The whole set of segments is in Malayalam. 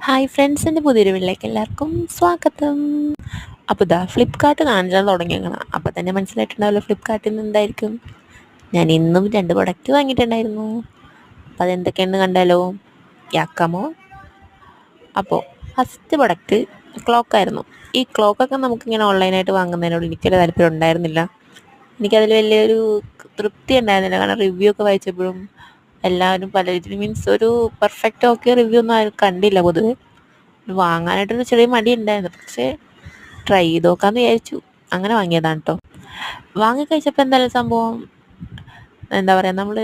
ഹായ് ഫ്രണ്ട്സ്, എൻ്റെ പുതിയൊരു വീട്ടിലേക്ക് എല്ലാവർക്കും സ്വാഗതം. അപ്പോൾ ഇതാ ഫ്ലിപ്കാർട്ട് കാണിച്ചാൽ തുടങ്ങിയേക്കണം. അപ്പോൾ തന്നെ മനസ്സിലായിട്ടുണ്ടാവില്ല ഫ്ലിപ്കാർട്ടിൽ നിന്ന് എന്തായിരിക്കും. ഞാൻ ഇന്നും 2 പ്രൊഡക്റ്റ് വാങ്ങിയിട്ടുണ്ടായിരുന്നു. അപ്പോൾ അതെന്തൊക്കെയാണെന്ന് കണ്ടാലോ, യാക്കാമോ. അപ്പോൾ ഫസ്റ്റ് പ്രൊഡക്റ്റ് ക്ലോക്കായിരുന്നു. ഈ ക്ലോക്കൊക്കെ നമുക്കിങ്ങനെ ഓൺലൈനായിട്ട് വാങ്ങുന്നതിനോട് എനിക്കൊരു താല്പര്യം ഉണ്ടായിരുന്നില്ല. എനിക്കതിൽ വലിയൊരു തൃപ്തി ഉണ്ടായിരുന്നില്ല. കാരണം റിവ്യൂ ഒക്കെ വായിച്ചപ്പോഴും എല്ലാവരും പല രീതിയിൽ മീൻസ് ഒരു പെർഫെക്റ്റ് ഓക്കെ റിവ്യൂ ഒന്നും ആരും കണ്ടില്ല പൊതുവെ. വാങ്ങാനായിട്ടൊരു ചെറിയ മടി ഉണ്ടായിരുന്നു, പക്ഷേ ട്രൈ ചെയ്ത് നോക്കാമെന്ന് വിചാരിച്ചു. അങ്ങനെ വാങ്ങിയതാണ് കേട്ടോ. വാങ്ങിക്കഴിച്ചപ്പോൾ എന്തായാലും സംഭവം എന്താ പറയുക, നമ്മൾ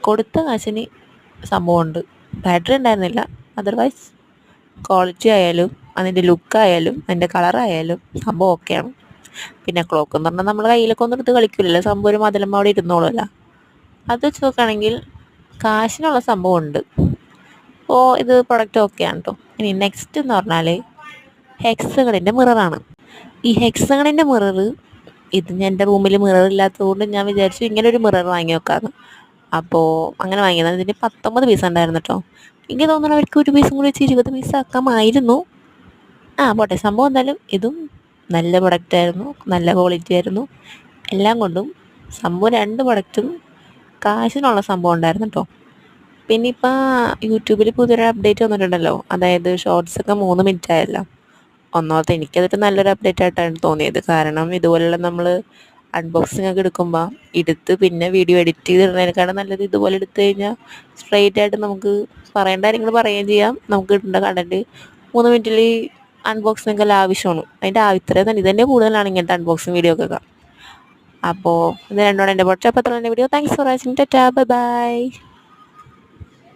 കൊടുത്ത കാശിന് സംഭവമുണ്ട്. ബാറ്ററി ഉണ്ടായിരുന്നില്ല, അതർവൈസ് ക്വാളിറ്റി ആയാലും അതിൻ്റെ ലുക്കായാലും അതിൻ്റെ കളറായാലും സംഭവം ഓക്കെയാണ്. പിന്നെ ക്ലോക്ക് എന്ന് പറഞ്ഞാൽ നമ്മൾ കയ്യിലൊക്കെ ഒന്നും എടുത്ത് കളിക്കില്ലല്ലോ, സംഭവം ഒരു മതിലമ്മ അവിടെ ഇരുന്നോളൂല്ലോ. അത് വെച്ച് നോക്കുകയാണെങ്കിൽ കാശിനുള്ള സംഭവം ഉണ്ട്. അപ്പോൾ ഇത് പ്രൊഡക്റ്റ് ഓക്കെയാണ് കേട്ടോ. ഇനി നെക്സ്റ്റ് എന്ന് പറഞ്ഞാൽ ഹെക്സഗണിൻ്റെ മിററാണ്. ഈ ഹെക്സഗണിൻ്റെ മിറർ, ഇത് ഞാൻ എൻ്റെ റൂമിൽ മിറർ ഇല്ലാത്തതുകൊണ്ട് ഞാൻ വിചാരിച്ചു ഇങ്ങനെ ഒരു മിറർ വാങ്ങി വെക്കാമെന്ന്. അപ്പോൾ അങ്ങനെ വാങ്ങിയതാണ്. ഇതിന് 19 പീസ് ഉണ്ടായിരുന്നു കേട്ടോ. എനിക്ക് തോന്നുന്നു അവർക്ക് ഒരു പീസും കൂടി വെച്ച് 20 പീസ് ആക്കാമായിരുന്നു. പോട്ടെ, സംഭവം എന്തായാലും ഇതും നല്ല പ്രൊഡക്റ്റായിരുന്നു, നല്ല ക്വാളിറ്റി ആയിരുന്നു. എല്ലാം കൊണ്ടും സംഭവം 2 പ്രൊഡക്റ്റും കാശിനുള്ള സംഭവം ഉണ്ടായിരുന്നു കേട്ടോ. പിന്നെ ഇപ്പം യൂട്യൂബിൽ പുതിയൊരു അപ്ഡേറ്റ് വന്നിട്ടുണ്ടല്ലോ, അതായത് ഷോർട്സൊക്കെ 3 മിനിറ്റ് ആയല്ലോ. ഒന്നാമത്തെ എനിക്കതൊരു നല്ലൊരു അപ്ഡേറ്റ് ആയിട്ടാണ് തോന്നിയത്. കാരണം ഇതുപോലുള്ള നമ്മൾ അൺബോക്സിങ് ഒക്കെ എടുക്കുമ്പോൾ എടുത്ത് പിന്നെ വീഡിയോ എഡിറ്റ് ചെയ്തിടുന്നതിനേക്കാളും നല്ലത് ഇതുപോലെ എടുത്തു കഴിഞ്ഞാൽ സ്ട്രെയിറ്റ് ആയിട്ട് നമുക്ക് പറയേണ്ട കാര്യങ്ങൾ പറയുകയും ചെയ്യാം. നമുക്ക് ഇടേണ്ട കണ്ടൻറ്റ് 3 മിനിറ്റിൽ അൺബോക്സിങ് ഒക്കെ ആവശ്യമാണ്. അതിൻ്റെ ഇത്രയും തന്നെ, ഇത് തന്നെ കൂടുതലാണ് ഇങ്ങനത്തെ അൺബോക്സിങ് വീഡിയോ ഒക്കെ. അപ്പോൾ ഇത് രണ്ടോടെ എൻ്റെ പൊട്ട പത്രത്തിൻ്റെ video. Thanks for watching. Tata, bye bye.